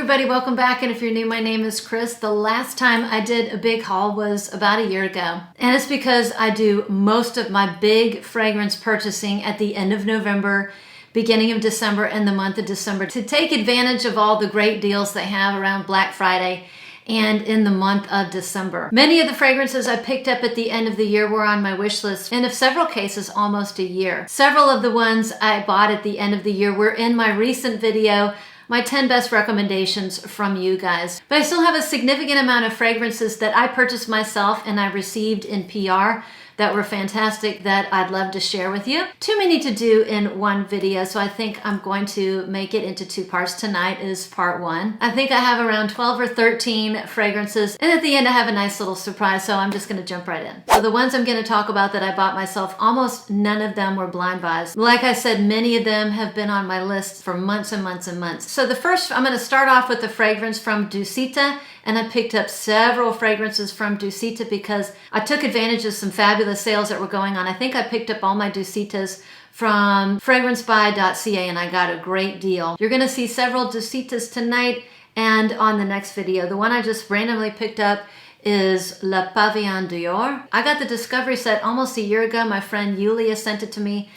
everybody, welcome back. And if you're new, my name is Chris. The last time I did a big haul was about a year ago. And it's because I do most of my big fragrance purchasing at the end of November, beginning of December, and the month of December to take advantage of all the great deals they have around Black Friday and in the month of December. Many of the fragrances I picked up at the end of the year were on my wish list, and in several cases, almost a year. Several of the ones I bought at the end of the year were in my recent video, my 10 best recommendations from you guys. But I still have a significant amount of fragrances that I purchased myself and I received in PR that were fantastic that I'd love to share with you. Too many to do in one video, so I think I'm going to make it into two parts. Tonight is part one. I think I have around 12 or 13 fragrances, and at the end I have a nice little surprise, so I'm just gonna jump right in. So the ones I'm gonna talk about that I bought myself, almost none of them were blind buys. Like I said, many of them have been on my list for months and months and months. So the first, I'm gonna start off with the fragrance from Dusita, and I picked up several fragrances from Dusita because I took advantage of some fabulous sales that were going on. I think I picked up all my Dusitas from fragrancebuy.ca and I got a great deal. You're gonna see several Dusitas tonight and on the next video. The one I just randomly picked up is Le Paviillon d'Or. I got the Discovery set almost a year ago. My friend Yulia sent it to me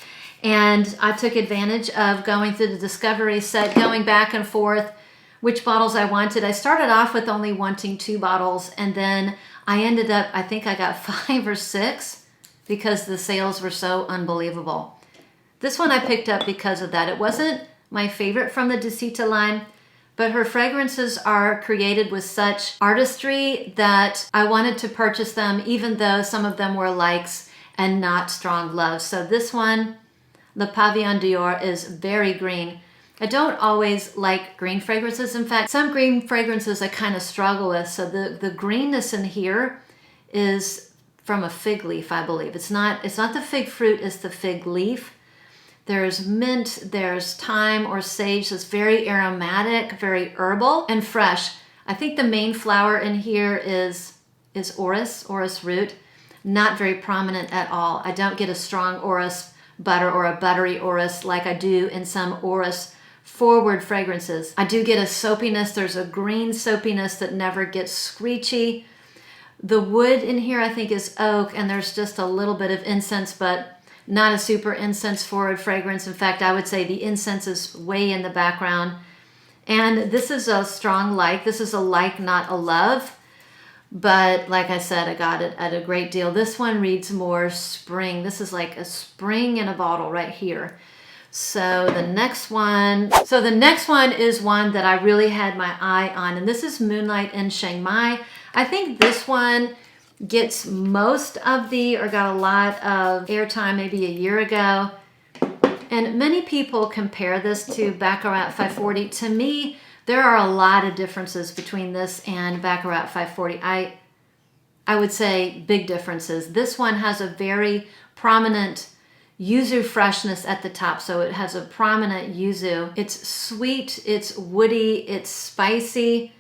and I took advantage of going through the Discovery set, going back and forth, which bottles I wanted. I started off with only wanting 2 bottles and then I ended up, I think I got 5 or 6 because the sales were so unbelievable. This one I picked up because of that. It wasn't my favorite from the Dusita line, but her fragrances are created with such artistry that I wanted to purchase them even though some of them were likes and not strong loves. So this one, Le Paviillon d'Or, is very green. I don't always like green fragrances. In fact, some green fragrances I kind of struggle with. So the greenness in here is from a fig leaf, I believe. It's not the fig fruit, it's the fig leaf. There's mint, there's thyme or sage that's very aromatic, very herbal and fresh. I think the main flower in here is orris root. Not very prominent at all. I don't get a strong orris butter or a buttery orris like I do in some orris forward fragrances. I do get a soapiness. There's a green soapiness that never gets screechy. The wood in here I think is oak, and there's just a little bit of incense, but not a super incense forward fragrance. In fact, I would say the incense is way in the background. And this is a strong like. This is a like, not a love. But like I said, I got it at a great deal. This one reads more spring. This is like a spring in a bottle right here. So the next one is one that I really had my eye on, and this is Moonlight in Chiangmai. I think this one gets most of or got a lot of airtime maybe a year ago. And many people compare this to Baccarat 540. To me, there are a lot of differences between this and Baccarat 540. I would say big differences. This one has a very prominent yuzu freshness at the top, so it has a prominent yuzu. It's sweet, it's woody, it's spicy,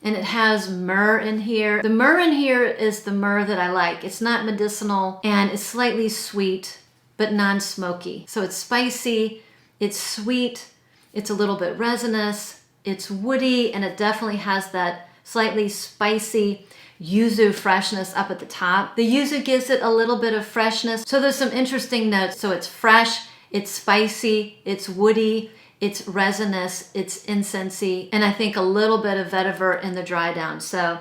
and it has myrrh in here. The myrrh in here is the myrrh that I like. It's not medicinal and it's slightly sweet, but non-smoky. So it's spicy, it's sweet, it's a little bit resinous, it's woody, and it definitely has that slightly spicy yuzu freshness up at the top. The yuzu gives it a little bit of freshness. So there's some interesting notes. So it's fresh, it's spicy, it's woody, it's resinous, it's incensey, and I think a little bit of vetiver in the dry down. So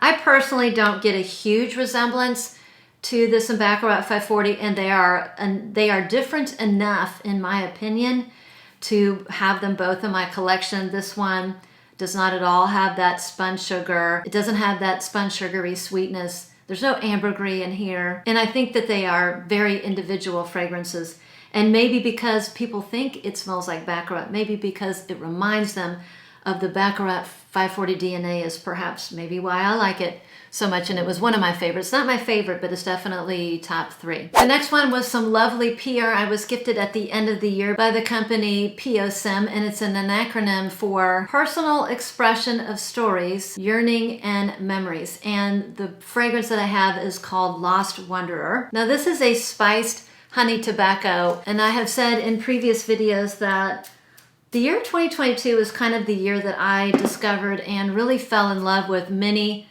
I personally don't get a huge resemblance to this in Baccarat 540, and they are different enough, in my opinion, to have them both in my collection. This one does not at all have that spun sugar. It doesn't have that spun sugary sweetness. There's no ambergris in here. And I think that they are very individual fragrances. And maybe because people think it smells like Baccarat, maybe because it reminds them of the Baccarat 540 DNA is perhaps maybe why I like it so much, and it was one of my favorites. Not my favorite, but it's definitely top 3. The next one was some lovely PR I was gifted at the end of the year by the company PEOSYM, and it's an acronym for Personal Expression of Stories, Yearning, and Memories. And the fragrance that I have is called Lost Wanderer. Now this is a spiced honey tobacco, and I have said in previous videos that The year 2022 is kind of the year that I discovered and really fell in love with many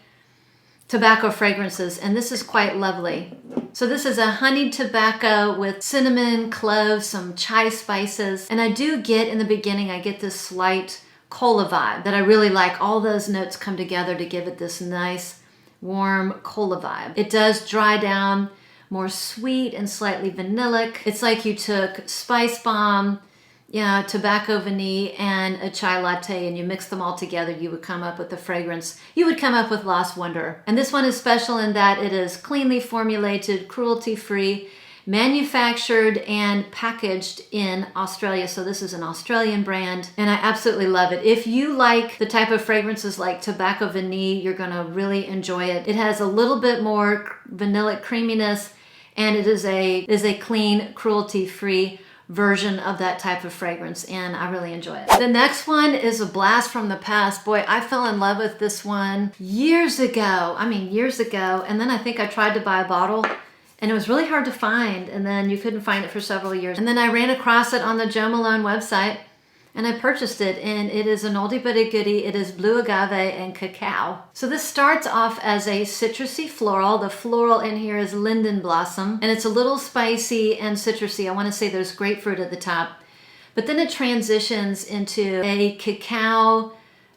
tobacco fragrances, and this is quite lovely. So this is a honeyed tobacco with cinnamon, cloves, some chai spices, and I do get in the beginning, I get this slight cola vibe that I really like. All those notes come together to give it this nice, warm cola vibe. It does dry down, more sweet and slightly vanillic. It's like you took Spice Bomb, tobacco vanille, and a chai latte, and you mix them all together, you would come up with the fragrance. You would come up with Lost Wonder. And this one is special in that it is cleanly formulated, cruelty-free, manufactured and packaged in Australia. So this is an Australian brand, and I absolutely love it. If you like the type of fragrances like tobacco vanille, you're gonna really enjoy it. It has a little bit more vanillic creaminess, and it is a clean, cruelty-free version of that type of fragrance, and I really enjoy it. The next one is a blast from the past. Boy, I fell in love with this one years ago. I mean, years ago. And then I think I tried to buy a bottle, and it was really hard to find, and then you couldn't find it for several years. And then I ran across it on the Joe Malone website, and I purchased it, and it is an oldie but a goodie. It is blue agave and cacao. So this starts off as a citrusy floral. The floral in here is linden blossom, and it's a little spicy and citrusy. I want to say there's grapefruit at the top, but then it transitions into a cacao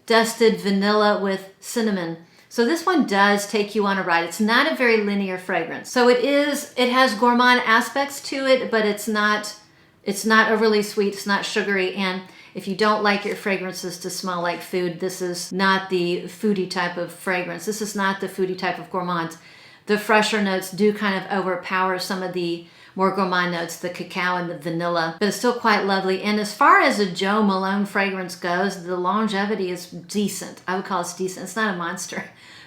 dusted vanilla with cinnamon. So this one does take you on a ride. It's not a very linear fragrance. So it has gourmand aspects to it, but it's not overly sweet, it's not sugary, and if you don't like your fragrances to smell like food, this is not the foodie type of fragrance. This is not the foodie type of gourmand. The fresher notes do kind of overpower some of the more gourmand notes, the cacao and the vanilla, but it's still quite lovely. And as far as a Joe Malone fragrance goes, the longevity is decent. I would call it decent. It's not a monster,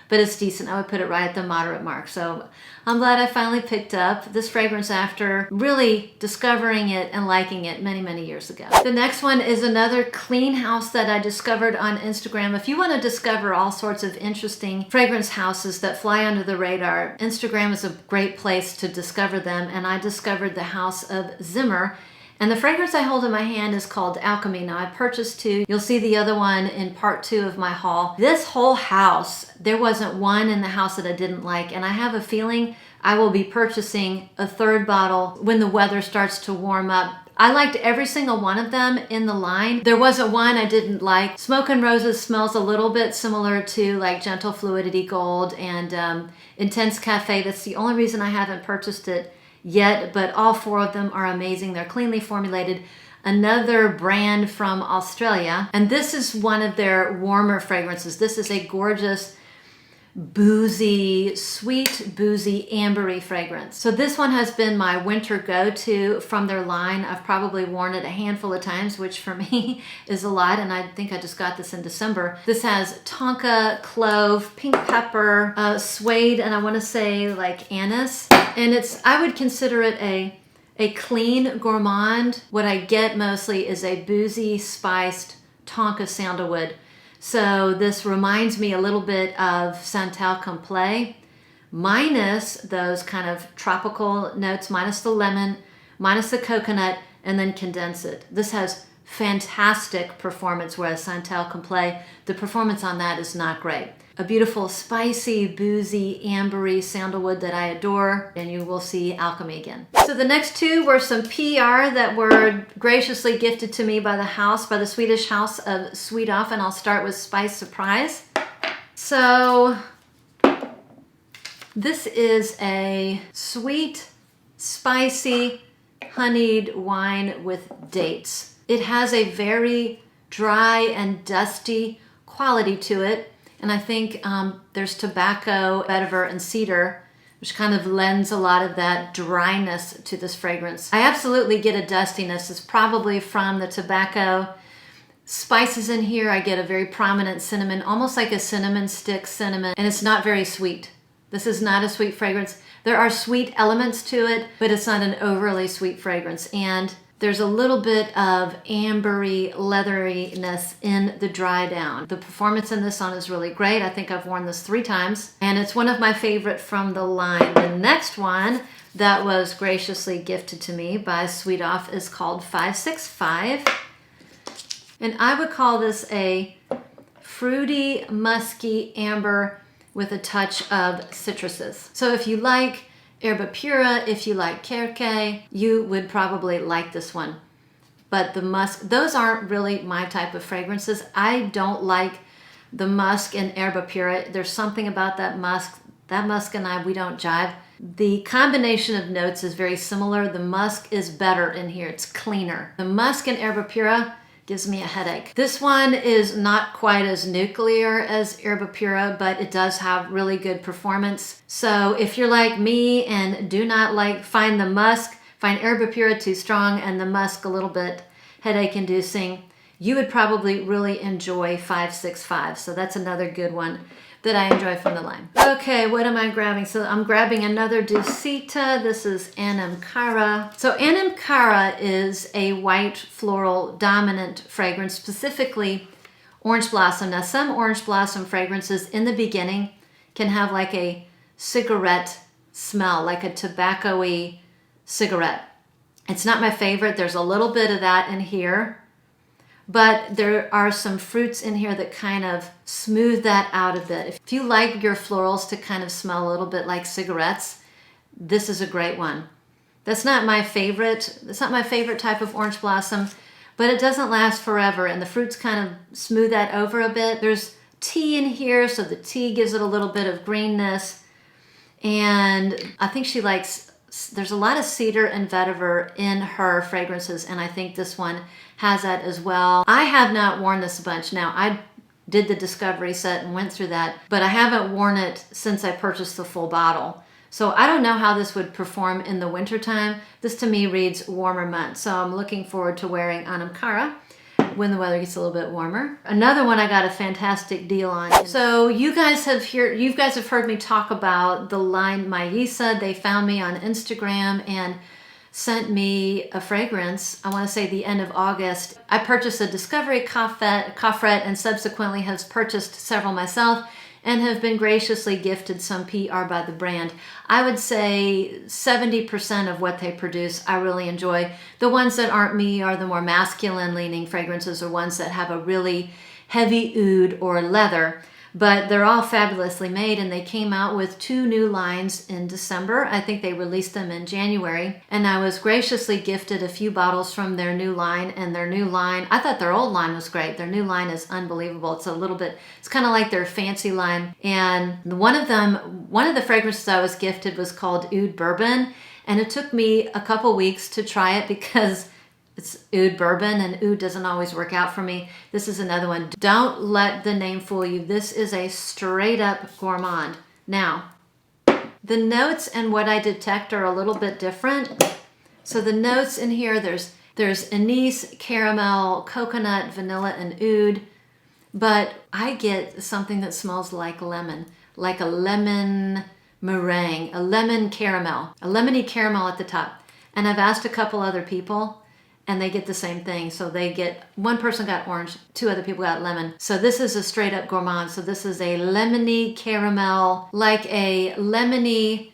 but it's decent. I would put it right at the moderate mark. So I'm glad I finally picked up this fragrance after really discovering it and liking it many, many years ago. The next one is another clean house that I discovered on Instagram. If you want to discover all sorts of interesting fragrance houses that fly under the radar, Instagram is a great place to discover them. And I discovered the house of Zimmer. And the fragrance I hold in my hand is called Alchemy. Now I purchased two. You'll see the other one in part 2 of my haul. This whole house, there wasn't one in the house that I didn't like. And I have a feeling I will be purchasing a third bottle when the weather starts to warm up. I liked every single one of them in the line. There wasn't one I didn't like. Smoke and Roses smells a little bit similar to like Gentle Fluidity Gold and Intense Cafe. That's the only reason I haven't purchased it yet, but all 4 of them are amazing. They're cleanly formulated. Another brand from Australia, and this is one of their warmer fragrances. This is a gorgeous boozy, sweet, boozy, ambery fragrance. So this one has been my winter go-to from their line. I've probably worn it a handful of times, which for me is a lot, and I think I just got this in December. This has tonka, clove, pink pepper, suede, and I want to say like anise. And I would consider it a clean gourmand. What I get mostly is a boozy, spiced tonka sandalwood. So this reminds me a little bit of Santal Complet, minus those kind of tropical notes, minus the lemon, minus the coconut, and then condense it. This has fantastic performance, whereas Santal Complet, the performance on that is not great. A beautiful, spicy, boozy, ambery sandalwood that I adore, and you will see Alchemy again. So the next 2 were some PR that were graciously gifted to me by the Swedish house of Swedoft, and I'll start with Spice Surprise. So this is a sweet, spicy, honeyed wine with dates. It has a very dry and dusty quality to it. And I think there's tobacco, vetiver, and cedar, which kind of lends a lot of that dryness to this fragrance. I absolutely get a dustiness. It's probably from the tobacco. Spices in here, I get a very prominent cinnamon, almost like a cinnamon stick cinnamon, and it's not very sweet. This is not a sweet fragrance. There are sweet elements to it, but it's not an overly sweet fragrance. And there's a little bit of ambery leatheriness in the dry down. The performance in this one is really great. I think I've worn this 3 times, and it's one of my favorite from the line. The next one that was graciously gifted to me by Swedoft is called 565. And I would call this a fruity, musky amber with a touch of citruses. So if you like Herba Pura, if you like Kerke, you would probably like this one. But the musk, those aren't really my type of fragrances. I don't like the musk in Herba Pura. There's something about that musk and I, we don't jive. The combination of notes is very similar. The musk is better in here, it's cleaner. The musk in Herba Pura gives me a headache. This one is not quite as nuclear as Herba Pura, but it does have really good performance. So if you're like me and do not find Herba Pura too strong and the musk a little bit headache inducing, you would probably really enjoy 565. So that's another good one that I enjoy from the line. Okay, what am I grabbing? So I'm grabbing another Dusita. This is Anamcara. So Anamcara is a white floral dominant fragrance, specifically orange blossom. Now some orange blossom fragrances in the beginning can have like a cigarette smell, like a tobacco-y cigarette. It's not my favorite. There's a little bit of that in here. But there are some fruits in here that kind of smooth that out a bit. If you like your florals to kind of smell a little bit like cigarettes, this is a great one. That's not my favorite. That's not my favorite type of orange blossom, but it doesn't last forever, and the fruits kind of smooth that over a bit. There's tea in here, so the tea gives it a little bit of greenness. And I think she likes, there's a lot of cedar and vetiver in her fragrances, and I think this one has that as well. I have not worn this a bunch. Now, I did the discovery set and went through that, but I haven't worn it since I purchased the full bottle. So I don't know how this would perform in the wintertime. This to me reads warmer months. So I'm looking forward to wearing Anamcara when the weather gets a little bit warmer. Another one I got a fantastic deal on. So you guys have heard me talk about the line Maissa. They found me on Instagram and sent me a fragrance, I want to say the end of August. I purchased a Discovery coffret and subsequently has purchased several myself and have been graciously gifted some PR by the brand. I would say 70% of what they produce I really enjoy. The ones that aren't me are the more masculine leaning fragrances or ones that have a really heavy oud or leather. But they're all fabulously made, and they came out with 2 new lines in December. I think they released them in January. And I was graciously gifted a few bottles from their new line, and their new line, I thought their old line was great. Their new line is unbelievable. It's kind of like their fancy line. And one of the fragrances I was gifted was called Oud Bourbon. And it took me a couple weeks to try it because it's Oud Bourbon, and Oud doesn't always work out for me. This is another one. Don't let the name fool you. This is a straight up gourmand. Now, the notes and what I detect are a little bit different. So the notes in here, there's anise, caramel, coconut, vanilla, and oud. But I get something that smells like lemon, like a lemon meringue, a lemon caramel, a lemony caramel at the top. And I've asked a couple other people, and they get the same thing. So one person got orange, 2 other people got lemon. So this is a straight up gourmand. So this is a lemony caramel, like a lemony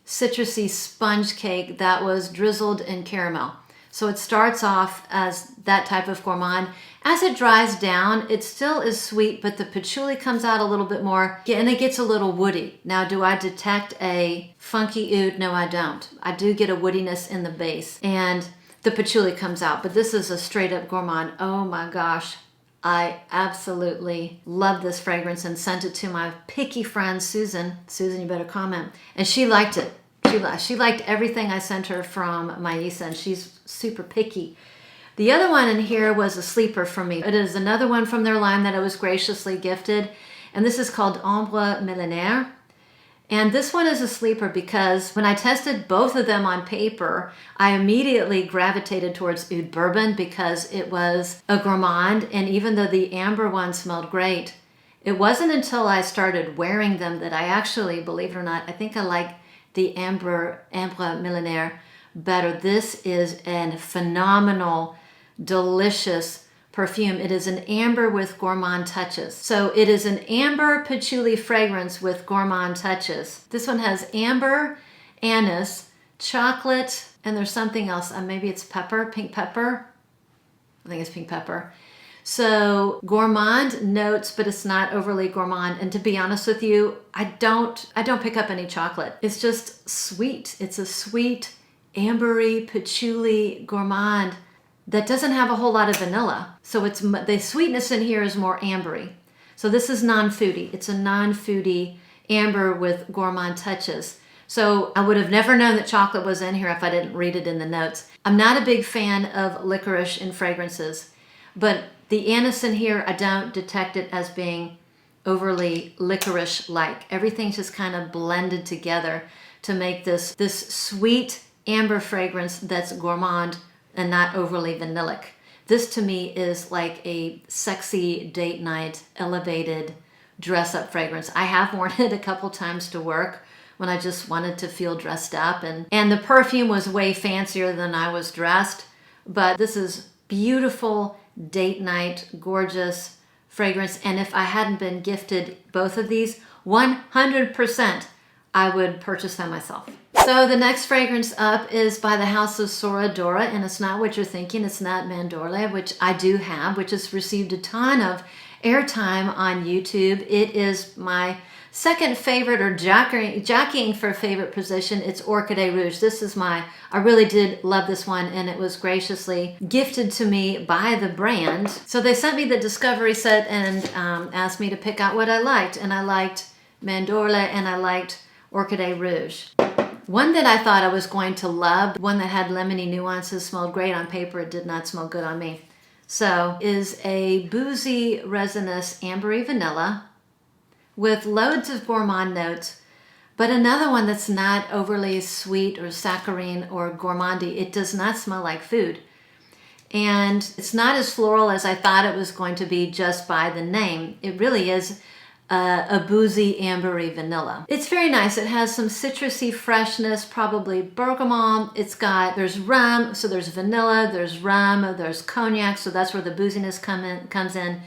citrusy sponge cake that was drizzled in caramel. So it starts off as that type of gourmand. As it dries down, it still is sweet, but the patchouli comes out a little bit more, and it gets a little woody. Now, do I detect a funky oud? No, I don't. I do get a woodiness in the base, and the patchouli comes out, but this is a straight up gourmand. Oh my gosh. I absolutely love this fragrance and sent it to my picky friend, Susan. Susan, you better comment. And she liked it. She liked everything I sent her from Maissa, and she's super picky. The other one in here was a sleeper for me. It is another one from their line that I was graciously gifted, and this is called Ambre Millenaire. And this one is a sleeper because when I tested both of them on paper, I immediately gravitated towards Oud Bourbon because it was a gourmand. And even though the amber one smelled great, it wasn't until I started wearing them that I actually, believe it or not, I think I like the Ambre Millenaire better. This is a phenomenal, delicious perfume. It is an amber with gourmand touches. So it is an amber patchouli fragrance with gourmand touches. This one has amber, anise, chocolate, and there's something else. Maybe it's pepper, pink pepper. I think it's pink pepper. So gourmand notes, but it's not overly gourmand. And to be honest with you, I don't pick up any chocolate. It's just sweet. It's a sweet, ambery, patchouli gourmand that doesn't have a whole lot of vanilla. So it's the sweetness in here is more ambery. So this is non-foodie. It's a non-foodie amber with gourmand touches. So I would have never known that chocolate was in here if I didn't read it in the notes. I'm not a big fan of licorice in fragrances, but the anise in here, I don't detect it as being overly licorice-like. Everything's just kind of blended together to make this sweet amber fragrance that's gourmand and not overly vanillic. This to me is like a sexy date night, elevated dress-up fragrance. I have worn it a couple times to work when I just wanted to feel dressed up. And the perfume was way fancier than I was dressed. But this is beautiful date night, gorgeous fragrance. And if I hadn't been gifted both of these, 100% I would purchase them myself. So the next fragrance up is by the house of Sora Dora, and it's not what you're thinking. It's not Mandorle, which I do have, which has received a ton of airtime on YouTube. It is my second favorite, or jockeying for favorite position. It's Orchidee Rouge. This is I really did love this one, and it was graciously gifted to me by the brand. So they sent me the discovery set and asked me to pick out what I liked, and I liked Mandorle and I liked Orchidee Rouge. One that I thought I was going to love, one that had lemony nuances, smelled great on paper. It did not smell good on me. So is a boozy, resinous, ambery vanilla with loads of gourmand notes, but another one that's not overly sweet or saccharine or gourmandy. It does not smell like food. And it's not as floral as I thought it was going to be just by the name. It really is a boozy, ambery vanilla. It's very nice. It has some citrusy freshness, probably bergamot. There's rum, so there's vanilla, there's rum, there's cognac, so that's where the booziness comes in.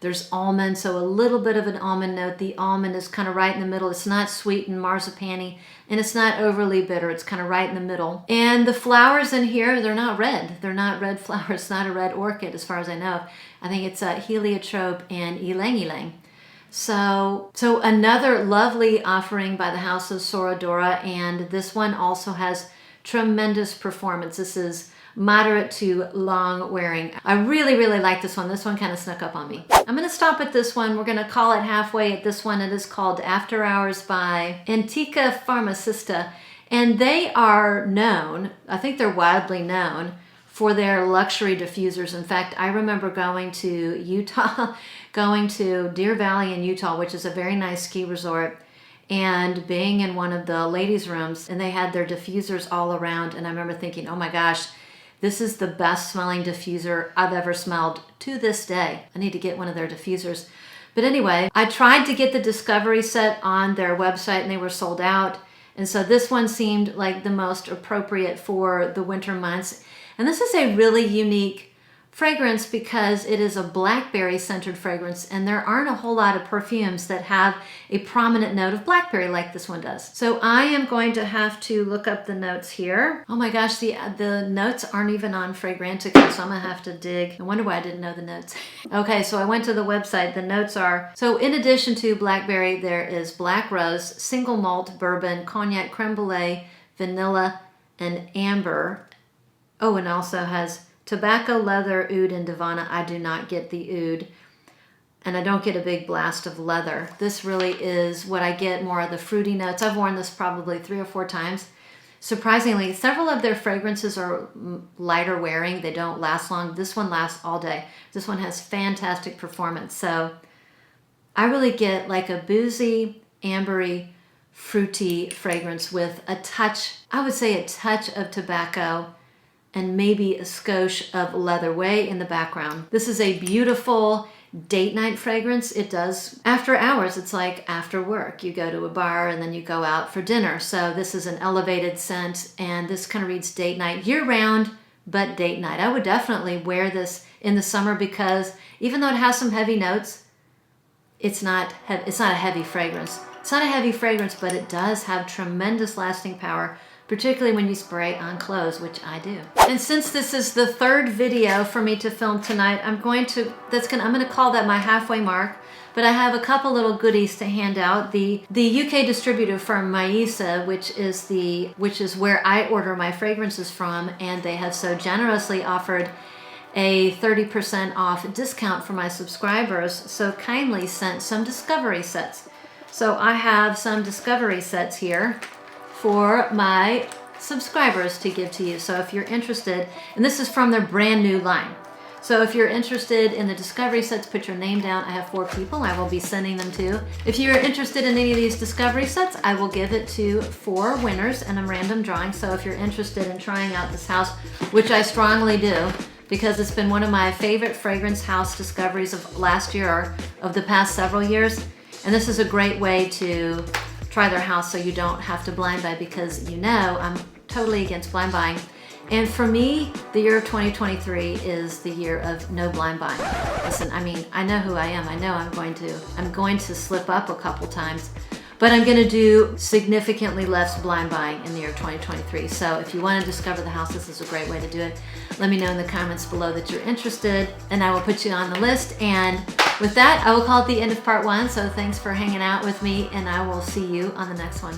There's almond, so a little bit of an almond note. The almond is kind of right in the middle. It's not sweet and marzipan-y, and it's not overly bitter. It's kind of right in the middle. And the flowers in here, they're not red. They're not red flowers. It's not a red orchid as far as I know. I think it's heliotrope and ylang ylang. So another lovely offering by the house of Sora Dora, and this one also has tremendous performance. This is moderate to long wearing. I really, really like this one. This one kind of snuck up on me. I'm going to stop at this one. We're going to call it halfway at this one. It is called After Hours by Antica Farmacista, and they are known, I think they're widely known, for their luxury diffusers. In fact, I remember going to Utah, going to Deer Valley in Utah, which is a very nice ski resort, and being in one of the ladies' rooms, and they had their diffusers all around, and I remember thinking, oh my gosh, this is the best smelling diffuser I've ever smelled to this day. I need to get one of their diffusers. But anyway, I tried to get the discovery set on their website and they were sold out. And so this one seemed like the most appropriate for the winter months. And this is a really unique fragrance because it is a blackberry centered fragrance, and there aren't a whole lot of perfumes that have a prominent note of blackberry like this one does. So I am going to have to look up the notes here. Oh my gosh, the notes aren't even on Fragrantica, so I'm gonna have to dig. I wonder why I didn't know the notes. Okay, so I went to the website. The notes are, so in addition to blackberry, there is black rose, single malt, bourbon, cognac, creme brulee, vanilla, and amber. Oh, and also has tobacco, leather, oud, and divana. I do not get the oud, and I don't get a big blast of leather. This really is what I get, more of the fruity notes. I've worn this probably 3 or 4 times. Surprisingly, several of their fragrances are lighter wearing. They don't last long. This one lasts all day. This one has fantastic performance. So I really get like a boozy, ambery, fruity fragrance with a touch, I would say a touch of tobacco, and maybe a skosh of leather way in the background. This is a beautiful date night fragrance. It does after hours. It's like after work. You go to a bar and then you go out for dinner. So this is an elevated scent, and this kind of reads date night year round, but date night. I would definitely wear this in the summer because even though it has some heavy notes, it's not a heavy fragrance. It's not a heavy fragrance, but it does have tremendous lasting power particularly when you spray on clothes, which I do. And since this is the third video for me to film tonight, I'm going to call that my halfway mark. But I have a couple little goodies to hand out. The UK distributor firm Maissa, which is where I order my fragrances from, and they have so generously offered a 30% off discount for my subscribers, so kindly sent some discovery sets. So I have some discovery sets here for my subscribers to give to you. So if you're interested, and this is from their brand new line. So if you're interested in the discovery sets, put your name down. I have 4 people I will be sending them to. If you're interested in any of these discovery sets, I will give it to 4 winners in a random drawing. So if you're interested in trying out this house, which I strongly do, because it's been one of my favorite fragrance house discoveries of last year or of the past several years. And this is a great way to try their house so you don't have to blind buy, because you know I'm totally against blind buying. And for me, the year of 2023 is the year of no blind buying. Listen, I mean, I know who I am. I know I'm going to slip up a couple times, but I'm going to do significantly less blind buying in the year of 2023. So if you want to discover the house, this is a great way to do it. Let me know in the comments below that you're interested, and I will put you on the list. And with that, I will call it the end of part 1. So thanks for hanging out with me, and I will see you on the next one.